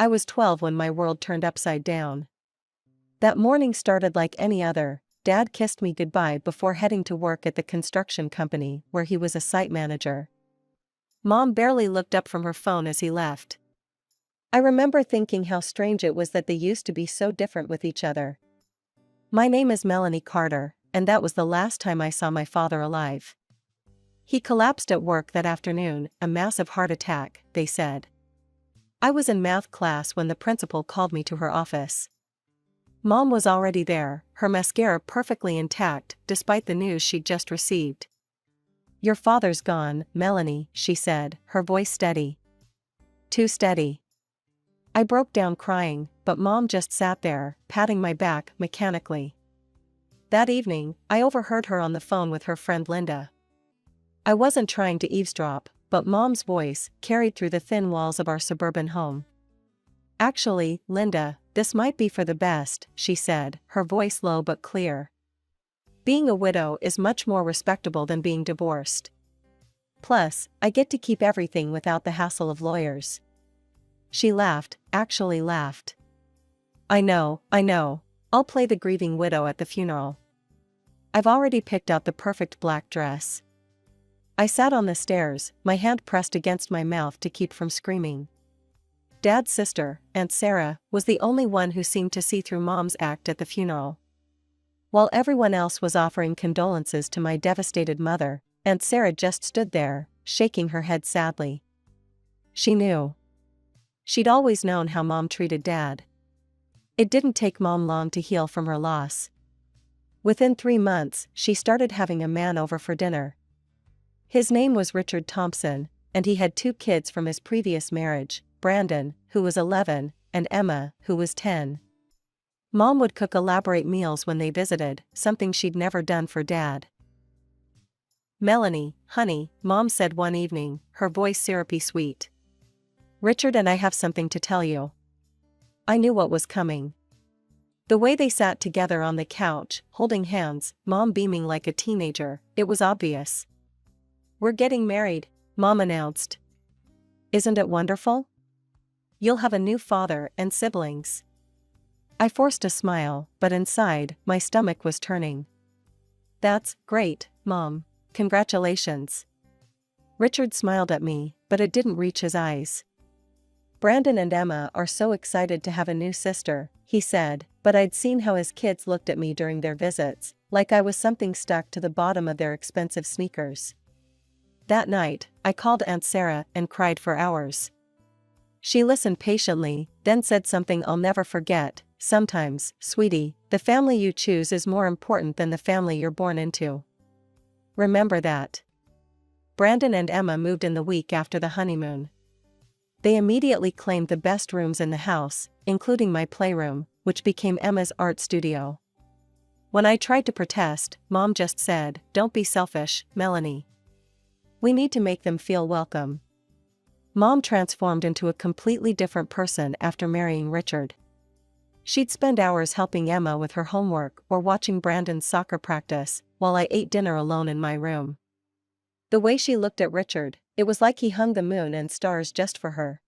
I was 12 when my world turned upside down. That morning started like any other. Dad kissed me goodbye before heading to work at the construction company where he was a site manager. Mom barely looked up from her phone as he left. I remember thinking how strange it was that they used to be so different with each other. My name is Melanie Carter, and that was the last time I saw my father alive. He collapsed at work that afternoon, a massive heart attack, they said. I was in math class when the principal called me to her office. Mom was already there, her mascara perfectly intact despite the news she'd just received. "Your father's gone, Melanie," she said, her voice steady. Too steady. I broke down crying, but Mom just sat there, patting my back mechanically. That evening, I overheard her on the phone with her friend Linda. I wasn't trying to eavesdrop, but Mom's voice carried through the thin walls of our suburban home. "Actually, Linda, this might be for the best," she said, her voice low but clear. "Being a widow is much more respectable than being divorced. Plus, I get to keep everything without the hassle of lawyers." She laughed, actually laughed. I know. I'll play the grieving widow at the funeral. I've already picked out the perfect black dress." I sat on the stairs, my hand pressed against my mouth to keep from screaming. Dad's sister, Aunt Sarah, was the only one who seemed to see through Mom's act at the funeral. While everyone else was offering condolences to my devastated mother, Aunt Sarah just stood there, shaking her head sadly. She knew. She'd always known how Mom treated Dad. It didn't take Mom long to heal from her loss. Within 3 months, she started having a man over for dinner. His name was Richard Thompson, and he had 2 kids from his previous marriage, Brandon, who was 11, and Emma, who was 10. Mom would cook elaborate meals when they visited, something she'd never done for Dad. "Melanie, honey," Mom said one evening, her voice syrupy sweet. "Richard and I have something to tell you." I knew what was coming. The way they sat together on the couch, holding hands, Mom beaming like a teenager, it was obvious. "We're getting married," Mom announced. "Isn't it wonderful? You'll have a new father and siblings." I forced a smile, but inside, my stomach was turning. "That's great, Mom. Congratulations." Richard smiled at me, but it didn't reach his eyes. "Brandon and Emma are so excited to have a new sister," he said, but I'd seen how his kids looked at me during their visits, like I was something stuck to the bottom of their expensive sneakers. That night, I called Aunt Sarah and cried for hours. She listened patiently, then said something I'll never forget. "Sometimes, sweetie, the family you choose is more important than the family you're born into. Remember that." Brandon and Emma moved in the week after the honeymoon. They immediately claimed the best rooms in the house, including my playroom, which became Emma's art studio. When I tried to protest, Mom just said, "Don't be selfish, Melanie. We need to make them feel welcome." Mom transformed into a completely different person after marrying Richard. She'd spend hours helping Emma with her homework or watching Brandon's soccer practice, while I ate dinner alone in my room. The way she looked at Richard, it was like he hung the moon and stars just for her.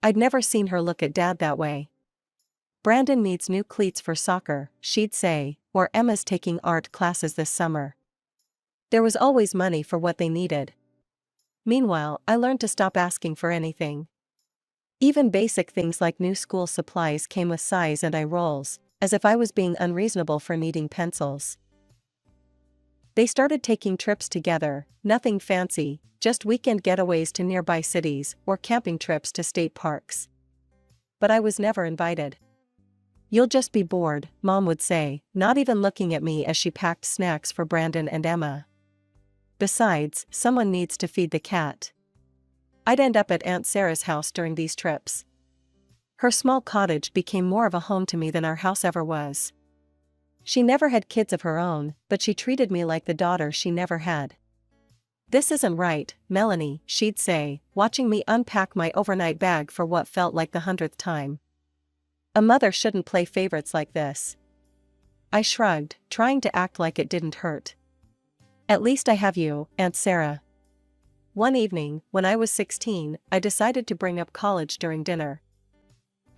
I'd never seen her look at Dad that way. "Brandon needs new cleats for soccer," she'd say, or "Emma's taking art classes this summer." There was always money for what they needed. Meanwhile, I learned to stop asking for anything. Even basic things like new school supplies came with size and eye rolls, as if I was being unreasonable for needing pencils. They started taking trips together, nothing fancy, just weekend getaways to nearby cities or camping trips to state parks. But I was never invited. "You'll just be bored," Mom would say, not even looking at me as she packed snacks for Brandon and Emma. "Besides, someone needs to feed the cat." I'd end up at Aunt Sarah's house during these trips. Her small cottage became more of a home to me than our house ever was. She never had kids of her own, but she treated me like the daughter she never had. "This isn't right, Melanie," she'd say, watching me unpack my overnight bag for what felt like the 100th time. "A mother shouldn't play favorites like this." I shrugged, trying to act like it didn't hurt. "At least I have you, Aunt Sarah." One evening, when I was 16, I decided to bring up college during dinner.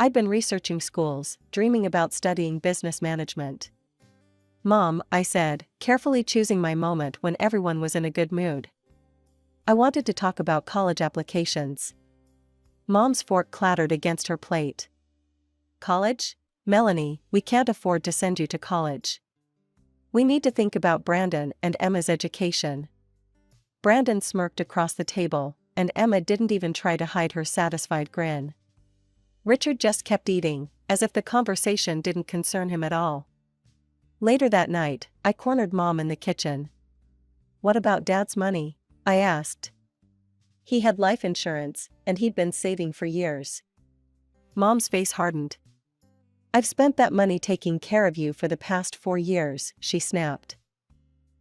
I'd been researching schools, dreaming about studying business management. "Mom," I said, carefully choosing my moment when everyone was in a good mood. I wanted to talk about college applications. Mom's fork clattered against her plate. "College? Melanie, we can't afford to send you to college. We need to think about Brandon and Emma's education." Brandon smirked across the table, and Emma didn't even try to hide her satisfied grin. Richard just kept eating, as if the conversation didn't concern him at all. Later that night, I cornered Mom in the kitchen. "What about Dad's money?" I asked. "He had life insurance, and he'd been saving for years." Mom's face hardened. "I've spent that money taking care of you for the past 4 years," she snapped.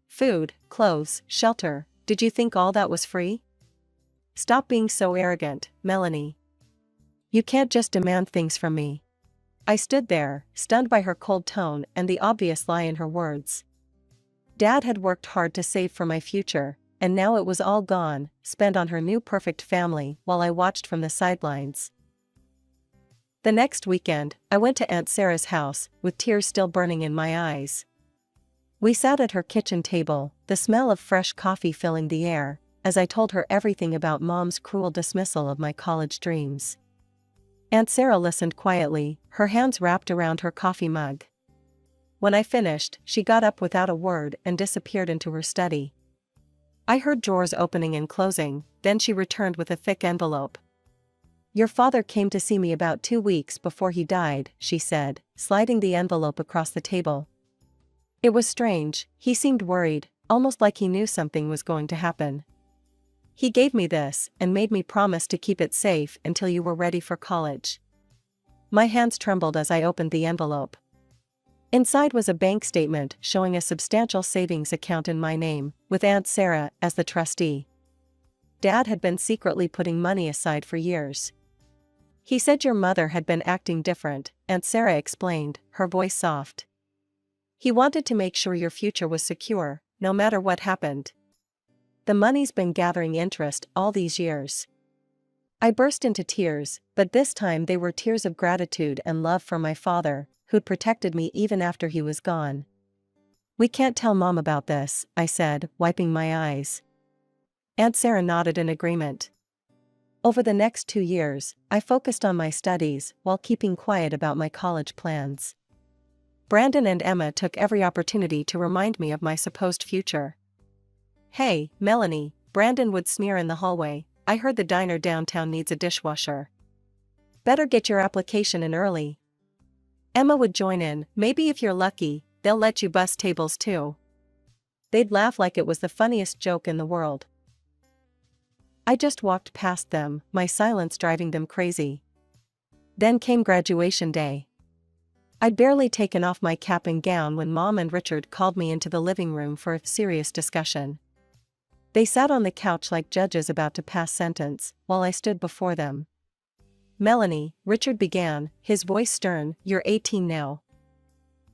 "Food, clothes, shelter, did you think all that was free? Stop being so arrogant, Melanie. You can't just demand things from me." I stood there, stunned by her cold tone and the obvious lie in her words. Dad had worked hard to save for my future, and now it was all gone, spent on her new perfect family while I watched from the sidelines. The next weekend, I went to Aunt Sarah's house, with tears still burning in my eyes. We sat at her kitchen table, the smell of fresh coffee filling the air, as I told her everything about Mom's cruel dismissal of my college dreams. Aunt Sarah listened quietly, her hands wrapped around her coffee mug. When I finished, she got up without a word and disappeared into her study. I heard drawers opening and closing, then she returned with a thick envelope. "Your father came to see me about 2 weeks before he died," she said, sliding the envelope across the table. "It was strange, he seemed worried, almost like he knew something was going to happen. He gave me this and made me promise to keep it safe until you were ready for college." My hands trembled as I opened the envelope. Inside was a bank statement showing a substantial savings account in my name, with Aunt Sarah as the trustee. Dad had been secretly putting money aside for years. "He said your mother had been acting different," Aunt Sarah explained, her voice soft. "He wanted to make sure your future was secure, no matter what happened. The money's been gathering interest all these years." I burst into tears, but this time they were tears of gratitude and love for my father, who'd protected me even after he was gone. "We can't tell Mom about this," I said, wiping my eyes. Aunt Sarah nodded in agreement. Over the next 2 years, I focused on my studies while keeping quiet about my college plans. Brandon and Emma took every opportunity to remind me of my supposed future. "Hey, Melanie," Brandon would sneer in the hallway, "I heard the diner downtown needs a dishwasher. Better get your application in early." Emma would join in, "Maybe if you're lucky, they'll let you bus tables too." They'd laugh like it was the funniest joke in the world. I just walked past them, my silence driving them crazy. Then came graduation day. I'd barely taken off my cap and gown when Mom and Richard called me into the living room for a serious discussion. They sat on the couch like judges about to pass sentence, while I stood before them. "Melanie," Richard began, his voice stern, "you're 18 now.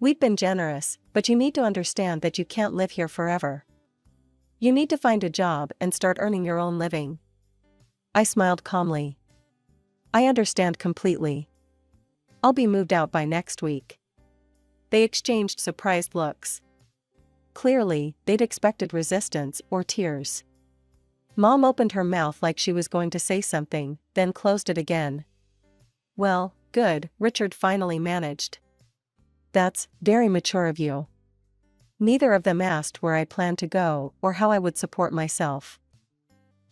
We've been generous, but you need to understand that you can't live here forever. You need to find a job and start earning your own living." I smiled calmly. "I understand completely. I'll be moved out by next week." They exchanged surprised looks. Clearly, they'd expected resistance or tears. Mom opened her mouth like she was going to say something, then closed it again. "Well, good," Richard finally managed. "That's very mature of you." Neither of them asked where I planned to go or how I would support myself.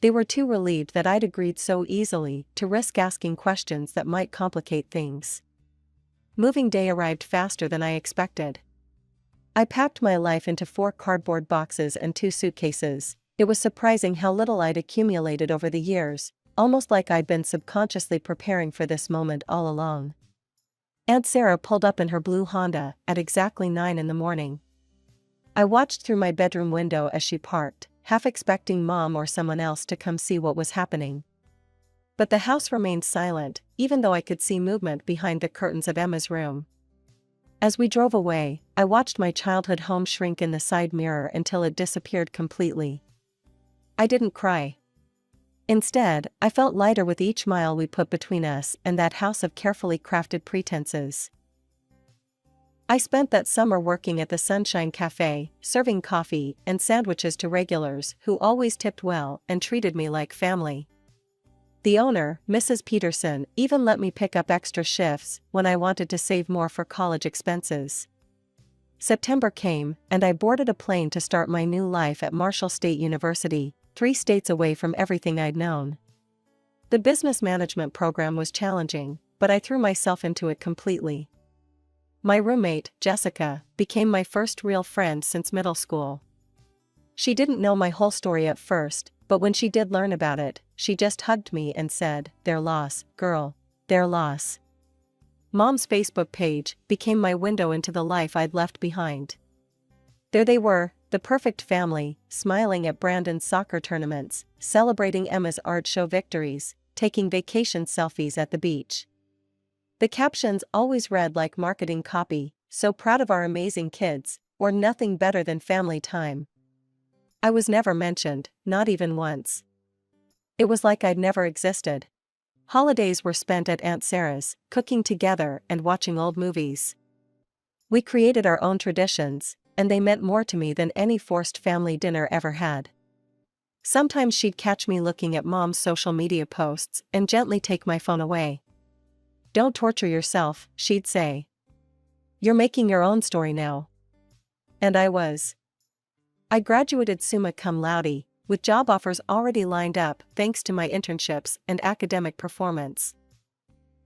They were too relieved that I'd agreed so easily to risk asking questions that might complicate things. Moving day arrived faster than I expected. I packed my life into 4 cardboard boxes and 2 suitcases. It was surprising how little I'd accumulated over the years, almost like I'd been subconsciously preparing for this moment all along. Aunt Sarah pulled up in her blue Honda at exactly 9 in the morning. I watched through my bedroom window as she parked, half expecting Mom or someone else to come see what was happening. But the house remained silent, even though I could see movement behind the curtains of Emma's room. As we drove away, I watched my childhood home shrink in the side mirror until it disappeared completely. I didn't cry. Instead, I felt lighter with each mile we put between us and that house of carefully crafted pretenses. I spent that summer working at the Sunshine Cafe, serving coffee and sandwiches to regulars who always tipped well and treated me like family. The owner, Mrs. Peterson, even let me pick up extra shifts when I wanted to save more for college expenses. September came, and I boarded a plane to start my new life at Marshall State University, 3 states away from everything I'd known. The business management program was challenging, but I threw myself into it completely. My roommate, Jessica, became my first real friend since middle school. She didn't know my whole story at first, but when she did learn about it, she just hugged me and said, "Their loss, girl, their loss." Mom's Facebook page became my window into the life I'd left behind. There they were, the perfect family, smiling at Brandon's soccer tournaments, celebrating Emma's art show victories, taking vacation selfies at the beach. The captions always read like marketing copy, "So proud of our amazing kids," or "Nothing better than family time." I was never mentioned, not even once. It was like I'd never existed. Holidays were spent at Aunt Sarah's, cooking together and watching old movies. We created our own traditions, and they meant more to me than any forced family dinner ever had. Sometimes she'd catch me looking at Mom's social media posts and gently take my phone away. "Don't torture yourself," she'd say. "You're making your own story now." And I was. I graduated summa cum laude, with job offers already lined up thanks to my internships and academic performance.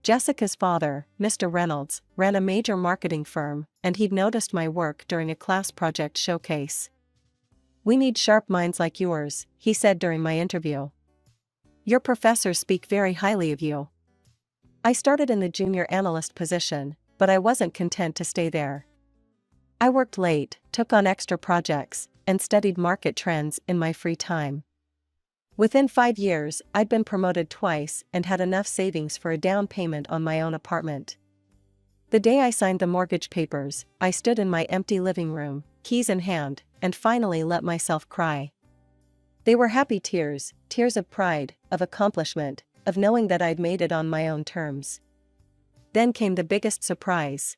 Jessica's father, Mr. Reynolds, ran a major marketing firm, and he'd noticed my work during a class project showcase. "We need sharp minds like yours," he said during my interview. "Your professors speak very highly of you." I started in the junior analyst position, but I wasn't content to stay there. I worked late, took on extra projects, and studied market trends in my free time. Within 5 years, I'd been promoted twice and had enough savings for a down payment on my own apartment. The day I signed the mortgage papers, I stood in my empty living room, keys in hand, and finally let myself cry. They were happy tears, tears of pride, of accomplishment, of knowing that I'd made it on my own terms. Then came the biggest surprise.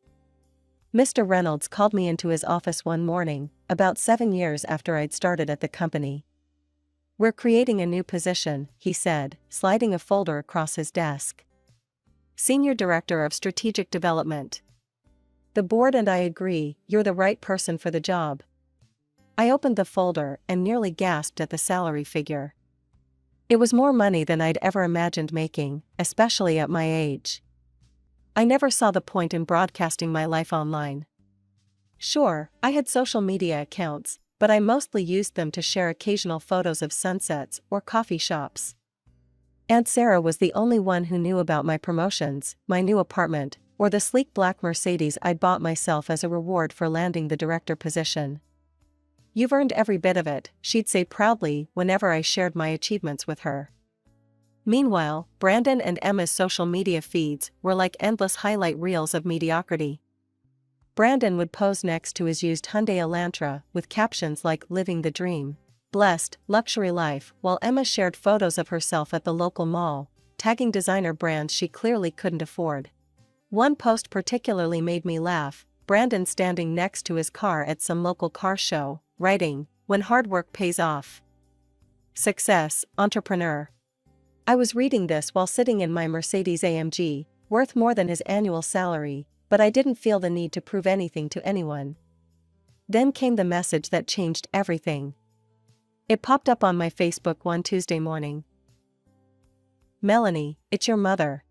Mr. Reynolds called me into his office one morning, about 7 years after I'd started at the company. "We're creating a new position," he said, sliding a folder across his desk. "Senior Director of Strategic Development. The board and I agree you're the right person for the job." I opened the folder and nearly gasped at the salary figure. It was more money than I'd ever imagined making, especially at my age. I never saw the point in broadcasting my life online. Sure, I had social media accounts, but I mostly used them to share occasional photos of sunsets or coffee shops. Aunt Sarah was the only one who knew about my promotions, my new apartment, or the sleek black Mercedes I'd bought myself as a reward for landing the director position. "You've earned every bit of it," she'd say proudly whenever I shared my achievements with her. Meanwhile, Brandon and Emma's social media feeds were like endless highlight reels of mediocrity. Brandon would pose next to his used Hyundai Elantra with captions like "Living the Dream," "Blessed," "Luxury Life," while Emma shared photos of herself at the local mall, tagging designer brands she clearly couldn't afford. One post particularly made me laugh, Brandon standing next to his car at some local car show, writing, "When hard work pays off. Success, entrepreneur." I was reading this while sitting in my Mercedes AMG, worth more than his annual salary, but I didn't feel the need to prove anything to anyone. Then came the message that changed everything. It popped up on my Facebook one Tuesday morning. "Melanie, it's your mother.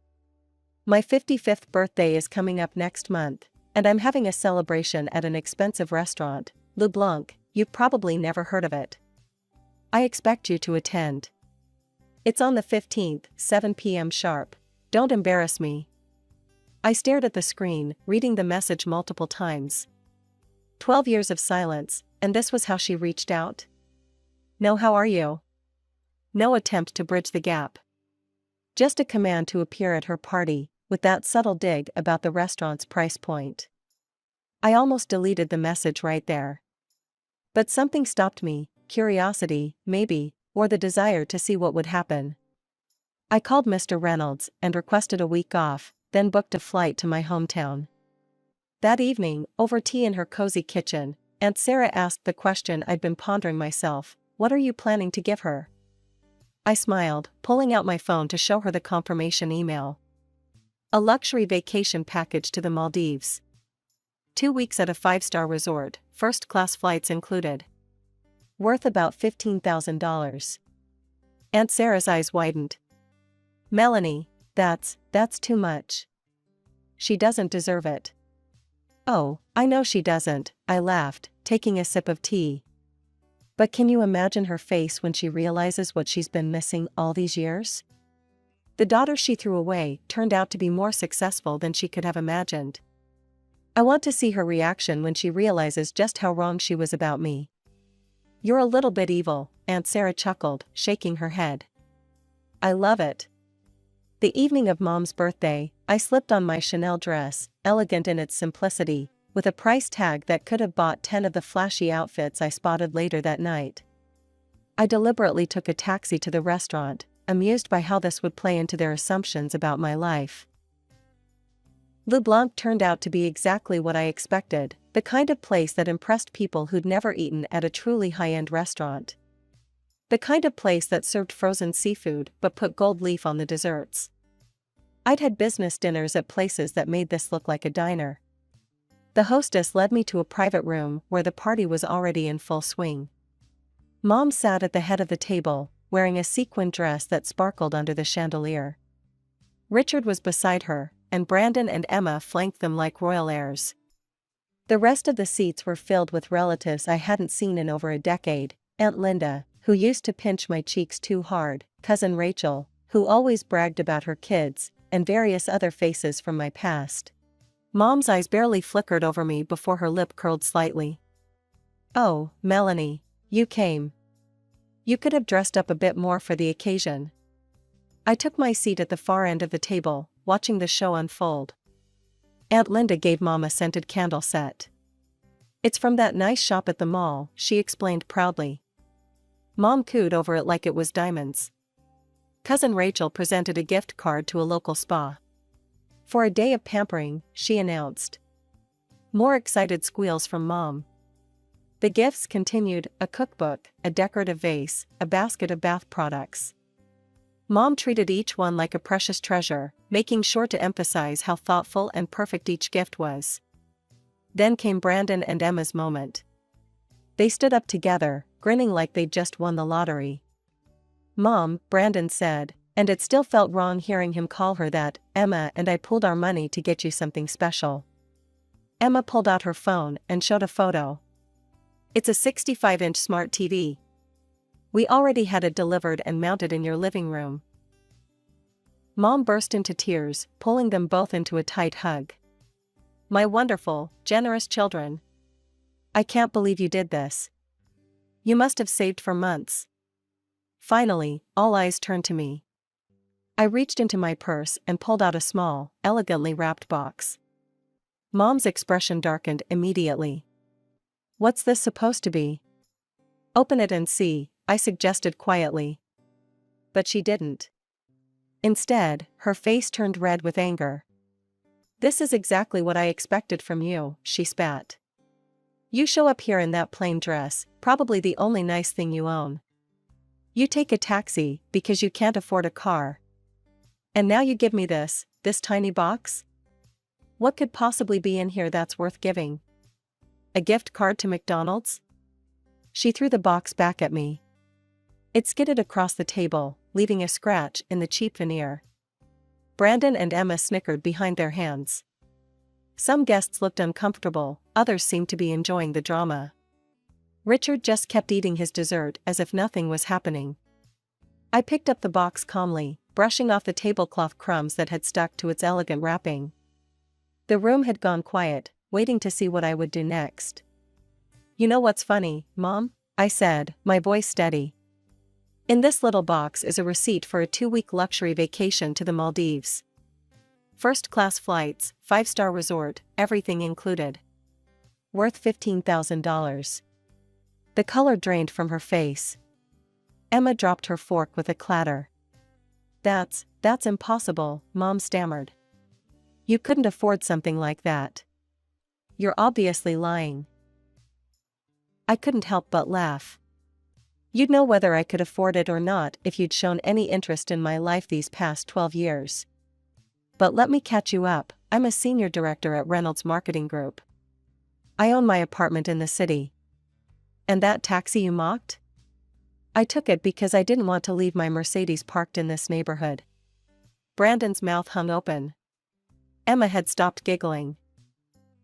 My 55th birthday is coming up next month, and I'm having a celebration at an expensive restaurant, Le Blanc. You've probably never heard of it. I expect you to attend. It's on the 15th, 7 p.m. sharp. Don't embarrass me." I stared at the screen, reading the message multiple times. 12 years of silence, and this was how she reached out? "No, how are you?" No attempt to bridge the gap. Just a command to appear at her party, with that subtle dig about the restaurant's price point. I almost deleted the message right there. But something stopped me, curiosity, maybe, or the desire to see what would happen. I called Mr. Reynolds and requested a week off, then booked a flight to my hometown. That evening, over tea in her cozy kitchen, Aunt Sarah asked the question I'd been pondering myself: "What are you planning to give her?" I smiled, pulling out my phone to show her the confirmation email. A luxury vacation package to the Maldives. 2 weeks at a 5-star resort, first-class flights included. Worth about $15,000. Aunt Sarah's eyes widened. "Melanie, that's too much. She doesn't deserve it." "Oh, I know she doesn't," I laughed, taking a sip of tea. "But can you imagine her face when she realizes what she's been missing all these years?" The daughter she threw away turned out to be more successful than she could have imagined. I want to see her reaction when she realizes just how wrong she was about me. "You're a little bit evil," Aunt Sarah chuckled, shaking her head. "I love it." The evening of Mom's birthday, I slipped on my Chanel dress, elegant in its simplicity, with a price tag that could have bought 10 of the flashy outfits I spotted later that night. I deliberately took a taxi to the restaurant, amused by how this would play into their assumptions about my life. Le Blanc turned out to be exactly what I expected, the kind of place that impressed people who'd never eaten at a truly high-end restaurant. The kind of place that served frozen seafood but put gold leaf on the desserts. I'd had business dinners at places that made this look like a diner. The hostess led me to a private room where the party was already in full swing. Mom sat at the head of the table, wearing a sequin dress that sparkled under the chandelier. Richard was beside her, and Brandon and Emma flanked them like royal heirs. The rest of the seats were filled with relatives I hadn't seen in over a decade: Aunt Linda, who used to pinch my cheeks too hard, Cousin Rachel, who always bragged about her kids, and various other faces from my past. Mom's eyes barely flickered over me before her lip curled slightly. "Oh, Melanie, you came. You could have dressed up a bit more for the occasion." I took my seat at the far end of the table, watching the show unfold. Aunt Linda gave Mom a scented candle set. "It's from that nice shop at the mall," she explained proudly. Mom cooed over it like it was diamonds. Cousin Rachel presented a gift card to a local spa. "For a day of pampering," she announced. More excited squeals from Mom. The gifts continued: a cookbook, a decorative vase, a basket of bath products. Mom treated each one like a precious treasure, making sure to emphasize how thoughtful and perfect each gift was. Then came Brandon and Emma's moment. They stood up together, grinning like they'd just won the lottery. "Mom," Brandon said, and it still felt wrong hearing him call her that, "Emma and I pooled our money to get you something special." Emma pulled out her phone and showed a photo. "It's a 65-inch smart TV. We already had it delivered and mounted in your living room." Mom burst into tears, pulling them both into a tight hug. "My wonderful, generous children. I can't believe you did this. You must have saved for months." Finally, all eyes turned to me. I reached into my purse and pulled out a small, elegantly wrapped box. Mom's expression darkened immediately. "What's this supposed to be?" "Open it and see," I suggested quietly. But she didn't. Instead, her face turned red with anger. "This is exactly what I expected from you," she spat. "You show up here in that plain dress, probably the only nice thing you own. You take a taxi because you can't afford a car. And now you give me this tiny box? What could possibly be in here that's worth giving? A gift card to McDonald's?" She threw the box back at me. It skidded across the table, leaving a scratch in the cheap veneer. Brandon and Emma snickered behind their hands. Some guests looked uncomfortable, others seemed to be enjoying the drama. Richard just kept eating his dessert as if nothing was happening. I picked up the box calmly, brushing off the tablecloth crumbs that had stuck to its elegant wrapping. The room had gone quiet, waiting to see what I would do next. "You know what's funny, Mom?" I said, my voice steady. "In this little box is a receipt for a 2-week luxury vacation to the Maldives. First-class flights, 5-star resort, everything included. Worth $15,000. The color drained from her face. Emma dropped her fork with a clatter. That's impossible, Mom stammered. You couldn't afford something like that. You're obviously lying. I couldn't help but laugh. You'd know whether I could afford it or not if you'd shown any interest in my life these past 12 years. But let me catch you up, I'm a senior director at Reynolds Marketing Group. I own my apartment in the city. And that taxi you mocked? I took it because I didn't want to leave my Mercedes parked in this neighborhood. Brandon's mouth hung open. Emma had stopped giggling.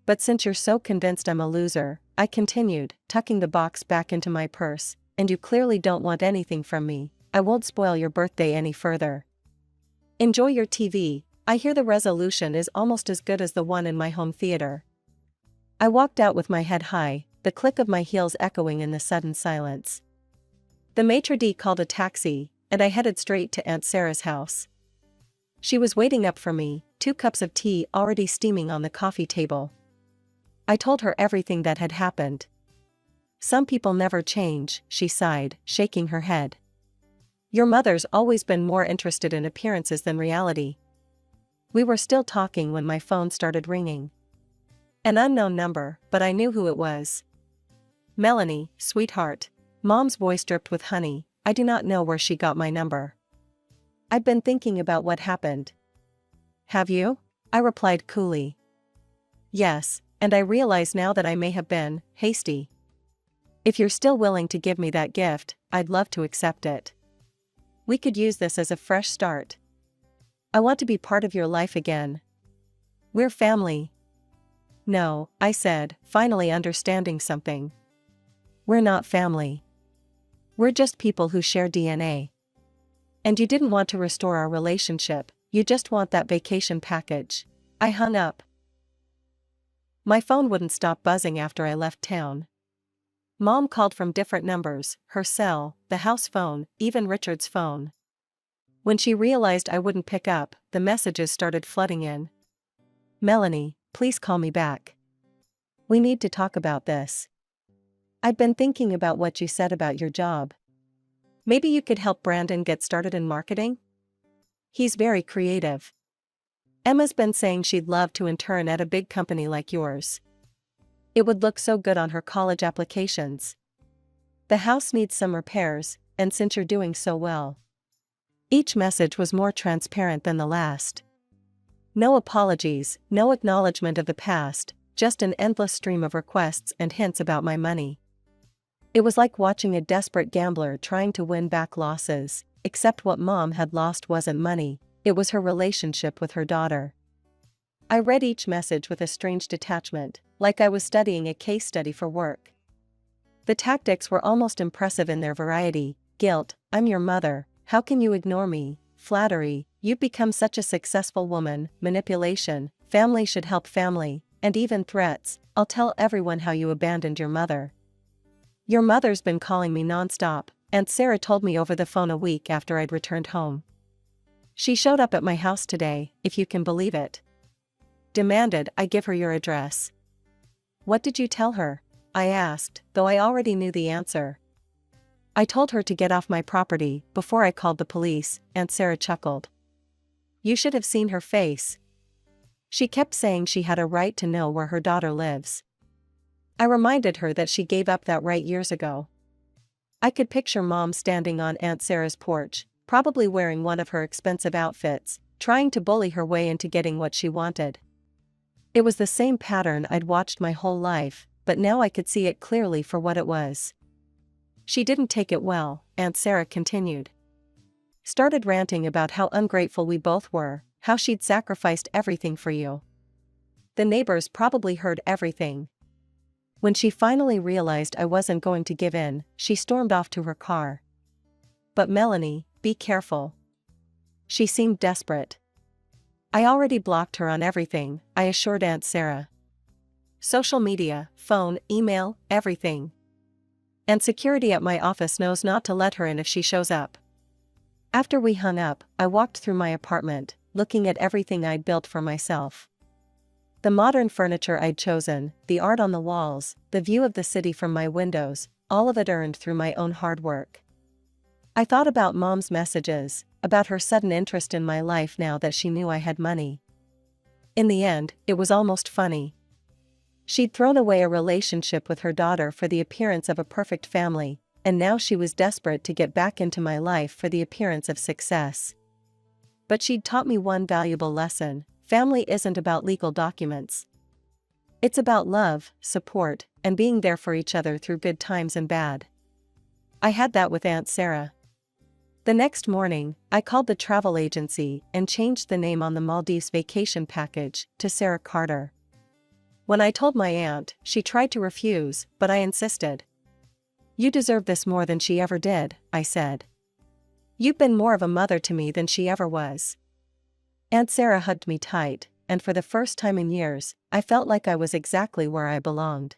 But since you're so convinced I'm a loser, I continued, tucking the box back into my purse, and you clearly don't want anything from me, I won't spoil your birthday any further. Enjoy your TV, I hear the resolution is almost as good as the one in my home theater. I walked out with my head high, the click of my heels echoing in the sudden silence. The maitre d' called a taxi, and I headed straight to Aunt Sarah's house. She was waiting up for me, 2 cups of tea already steaming on the coffee table. I told her everything that had happened. Some people never change, she sighed, shaking her head. Your mother's always been more interested in appearances than reality. We were still talking when my phone started ringing. An unknown number, but I knew who it was. Melanie, sweetheart. Mom's voice dripped with honey, I do not know where she got my number. I'd been thinking about what happened. Have you? I replied coolly. Yes, and I realize now that I may have been hasty. If you're still willing to give me that gift, I'd love to accept it. We could use this as a fresh start. I want to be part of your life again. We're family. No, I said, finally understanding something. We're not family. We're just people who share DNA. And you didn't want to restore our relationship, you just want that vacation package. I hung up. My phone wouldn't stop buzzing after I left town. Mom called from different numbers, her cell, the house phone, even Richard's phone. When she realized I wouldn't pick up, the messages started flooding in. Melanie, please call me back. We need to talk about this. I'd been thinking about what you said about your job. Maybe you could help Brandon get started in marketing? He's very creative. Emma's been saying she'd love to intern at a big company like yours. It would look so good on her college applications. The house needs some repairs, and since you're doing so well. Each message was more transparent than the last. No apologies, no acknowledgement of the past, just an endless stream of requests and hints about my money. It was like watching a desperate gambler trying to win back losses, except what Mom had lost wasn't money, it was her relationship with her daughter. I read each message with a strange detachment, like I was studying a case study for work. The tactics were almost impressive in their variety: guilt, I'm your mother, how can you ignore me? Flattery, you've become such a successful woman, manipulation, family should help family, and even threats, I'll tell everyone how you abandoned your mother. Your mother's been calling me nonstop, Aunt Sarah told me over the phone a week after I'd returned home. She showed up at my house today, if you can believe it. Demanded I give her your address. What did you tell her? I asked, though I already knew the answer. I told her to get off my property before I called the police, Aunt Sarah chuckled. You should have seen her face. She kept saying she had a right to know where her daughter lives. I reminded her that she gave up that right years ago. I could picture Mom standing on Aunt Sarah's porch, probably wearing one of her expensive outfits, trying to bully her way into getting what she wanted. It was the same pattern I'd watched my whole life, but now I could see it clearly for what it was. She didn't take it well, Aunt Sarah continued. Started ranting about how ungrateful we both were, how she'd sacrificed everything for you. The neighbors probably heard everything. When she finally realized I wasn't going to give in, she stormed off to her car. But Melanie, be careful. She seemed desperate. I already blocked her on everything, I assured Aunt Sarah. Social media, phone, email, everything. And security at my office knows not to let her in if she shows up. After we hung up, I walked through my apartment, looking at everything I'd built for myself. The modern furniture I'd chosen, the art on the walls, the view of the city from my windows, all of it earned through my own hard work. I thought about Mom's messages, about her sudden interest in my life now that she knew I had money. In the end, it was almost funny. She'd thrown away a relationship with her daughter for the appearance of a perfect family, and now she was desperate to get back into my life for the appearance of success. But she'd taught me one valuable lesson: family isn't about legal documents. It's about love, support, and being there for each other through good times and bad. I had that with Aunt Sarah. The next morning, I called the travel agency and changed the name on the Maldives vacation package to Sarah Carter. When I told my aunt, she tried to refuse, but I insisted. "You deserve this more than she ever did," I said. "You've been more of a mother to me than she ever was." Aunt Sarah hugged me tight, and for the first time in years, I felt like I was exactly where I belonged.